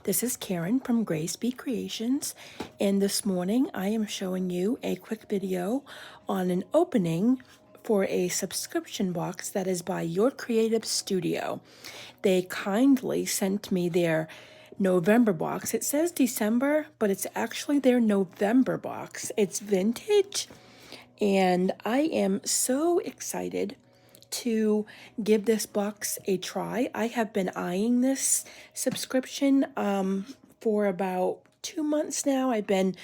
This is Karen from Grace Be Creations, and this morning I am showing you a quick video on an opening for a subscription box that is by Your Creative Studio. They kindly sent me their November box. It says December, but it's actually their November box. It's vintage, and I am so excited to give this box a try. I have been eyeing this subscription for about 2 months now. I've been,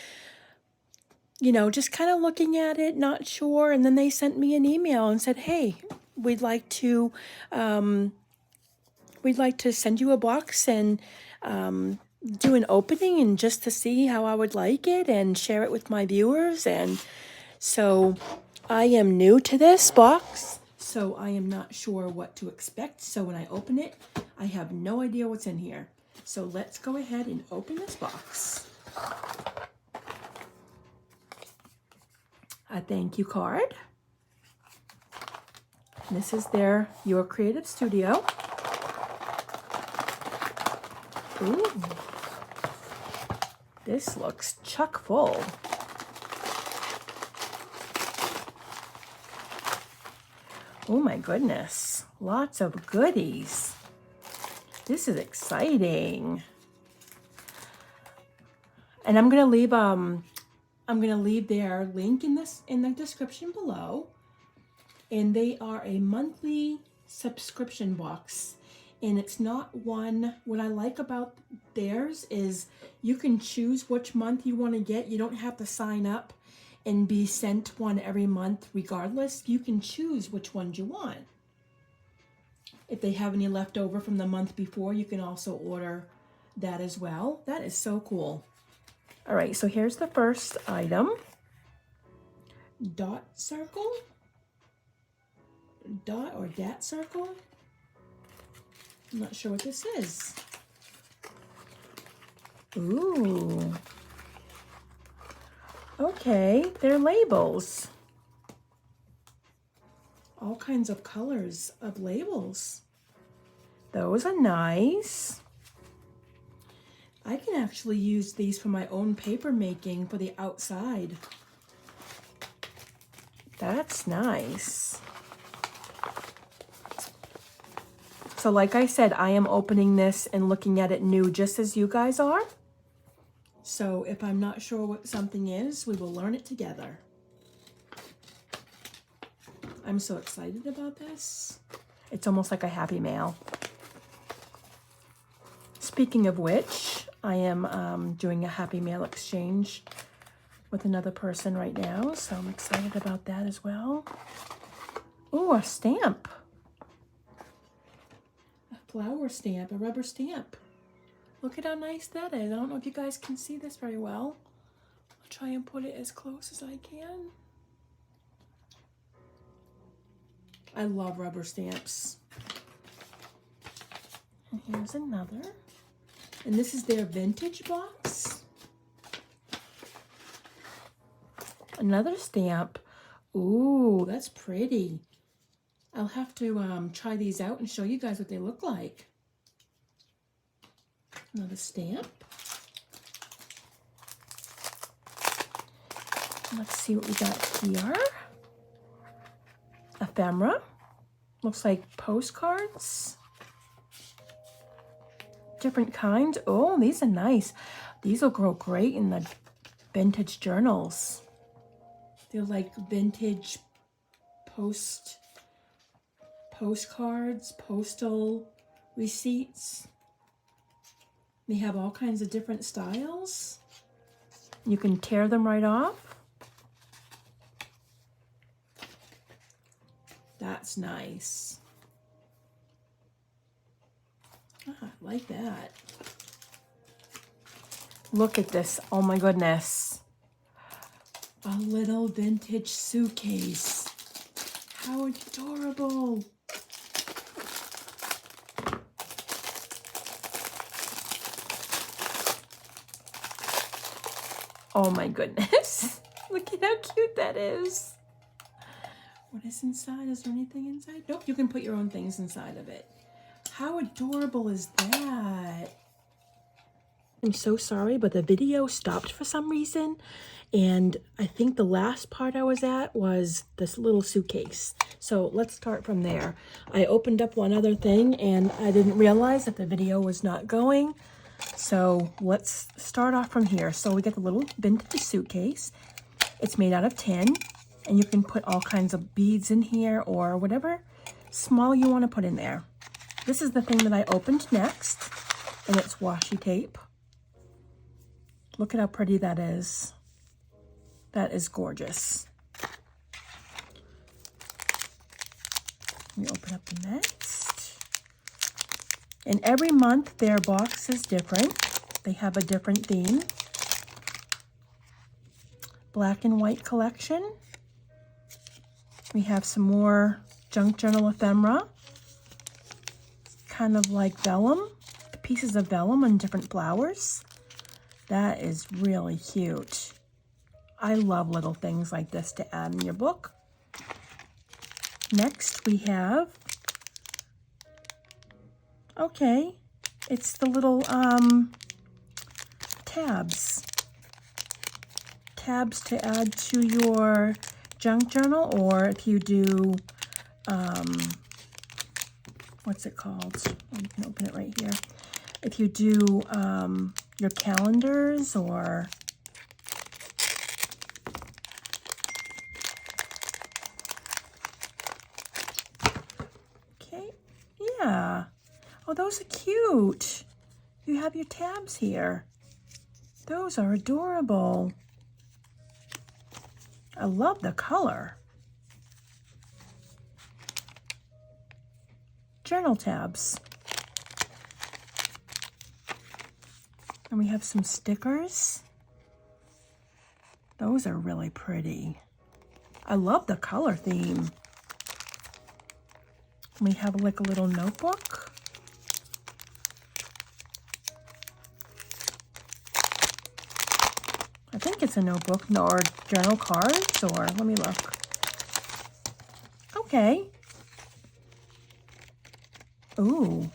just kind of looking at it, not sure. And then they sent me an email and said, hey, we'd like to send you a box and do an opening and just to see how I would like it and share it with my viewers. And so I am new to this box, so I am not sure what to expect. So when I open it, I have no idea what's in here. So let's go ahead and open this box. A thank you card. This is their Your Creative Studio. Ooh, this looks chock full. Oh my goodness, lots of goodies. This is exciting. And I'm gonna leave their link in the description below. And they are a monthly subscription box. And it's not one, what I like about theirs is you can choose which month you want to get. You don't have to sign up and be sent one every month regardless. You can choose which ones you want. If they have any left over from the month before, you can also order that as well. That is so cool. All right, so here's the first item. Dot circle? Dot or dat circle? I'm not sure what this is. Ooh. Okay, they're labels. All kinds of colors of labels. Those are nice. I can actually use these for my own paper making for the outside. That's nice. So like I said, I am opening this and looking at it new just as you guys are. So if I'm not sure what something is, we will learn it together. I'm so excited about this. It's almost like a Happy Mail. Speaking of which, I am doing a Happy Mail exchange with another person right now. So I'm excited about that as well. Oh, a stamp. A flower stamp, a rubber stamp. Look at how nice that is. I don't know if you guys can see this very well. I'll try and put it as close as I can. I love rubber stamps. And here's another. And this is their vintage box. Another stamp. Ooh, that's pretty. I'll have to try these out and show you guys what they look like. Another stamp. Let's see what we got here. Ephemera. Looks like postcards. Different kinds. Oh, these are nice. These will grow great in the vintage journals. They're like vintage postcards, postal receipts. They have all kinds of different styles. You can tear them right off. That's nice. Ah, I like that. Look at this. Oh my goodness. A little vintage suitcase. How adorable. Oh my goodness. Look at how cute that is. What is inside? Is there anything inside? Nope, you can put your own things inside of it. How adorable is that? I'm so sorry, but the video stopped for some reason. And I think the last part I was at was this little suitcase. So let's start from there. I opened up one other thing and I didn't realize that the video was not going. So let's start off from here. So we get the little vintage suitcase. It's made out of tin and you can put all kinds of beads in here or whatever small you want to put in there. This is the thing that I opened next and it's washi tape. Look at how pretty that is. That is gorgeous. We open up the next. And every month their box is different. They have a different theme. Black and white collection. We have some more junk journal ephemera. Kind of like vellum. Pieces of vellum and different flowers. That is really cute. I love little things like this to add in your book. Next we have, okay, it's the little tabs. Tabs to add to your junk journal, or if you do, what's it called? Oh, you can open it right here. If you do your calendars or okay, yeah. Oh, those are cute. You have your tabs here. Those are adorable. I love the color. Journal tabs. And we have some stickers. Those are really pretty. I love the color theme. We have like a little notebook. I think it's a notebook or journal cards, or let me look. Okay. Ooh.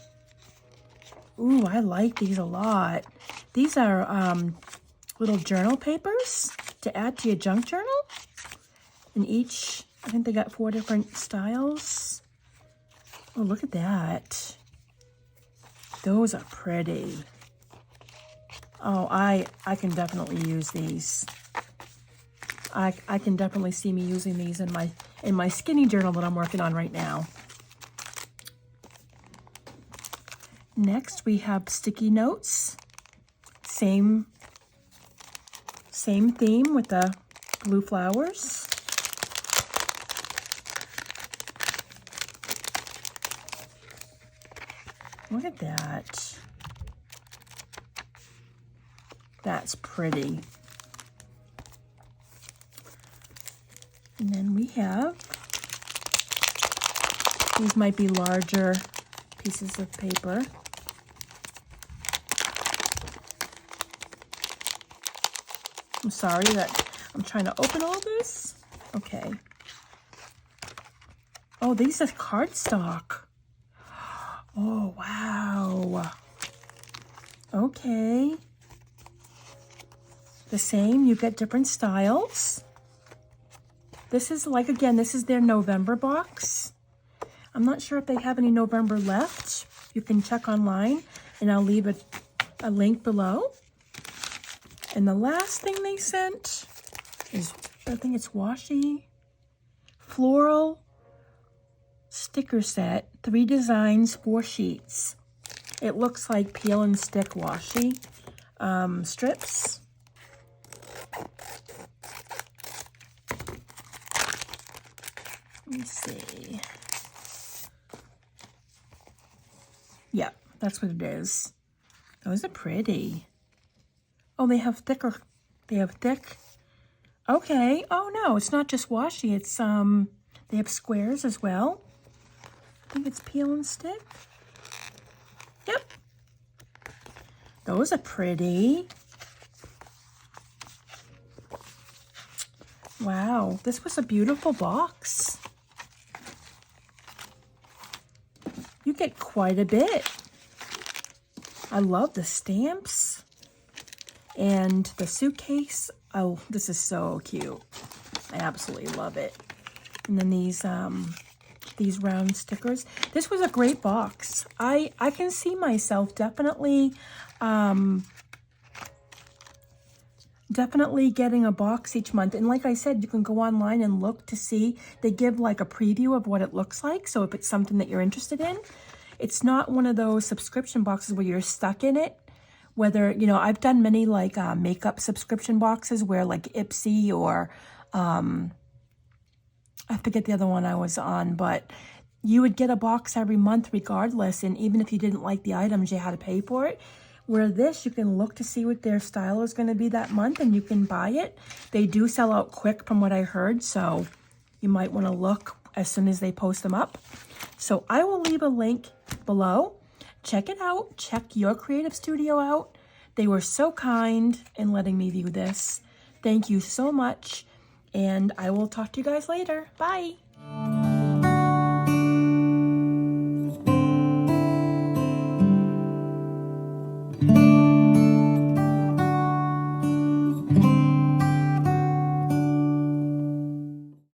Ooh, I like these a lot. These are little journal papers to add to your junk journal. And each, I think they got 4 different styles. Oh, look at that. Those are pretty. Oh, I can definitely use these. I can definitely see me using these in my skinny journal that I'm working on right now. Next, we have sticky notes. Same theme with the blue flowers. Look at that. That's pretty. And then we have, these might be larger pieces of paper. I'm sorry that I'm trying to open all this. Okay. Oh, these are cardstock. Oh, wow. Okay. The same, you get different styles. This is like, again, this is their November box. I'm not sure if they have any November left. You can check online and I'll leave a link below. And the last thing they sent is, I think it's washi, floral sticker set, 3 designs, 4 sheets. It looks like peel and stick washi strips. Let me see. Yeah, that's what it is. Those are pretty. Oh, they have thick. Okay. Oh no, it's not just washi. It's they have squares as well. I think it's peel and stick. Yep. Those are pretty. Wow, this was a beautiful box. You get quite a bit. I love the stamps. And the suitcase, oh, this is so cute. I absolutely love it. And then these round stickers. This was a great box. I can see myself definitely getting a box each month. And like I said, you can go online and look to see. They give like a preview of what it looks like. So if it's something that you're interested in, it's not one of those subscription boxes where you're stuck in it. Whether, you know, I've done many like makeup subscription boxes where like Ipsy or I forget the other one I was on, but you would get a box every month regardless, and even if you didn't like the items, you had to pay for it. Where this, you can look to see what their style is going to be that month, and you can buy it. They do sell out quick from what I heard, so you might want to look as soon as they post them up. So I will leave a link below. Check it out. Check Your Creative Studio out. They were so kind in letting me view this. Thank you so much, and I will talk to you guys later. Bye.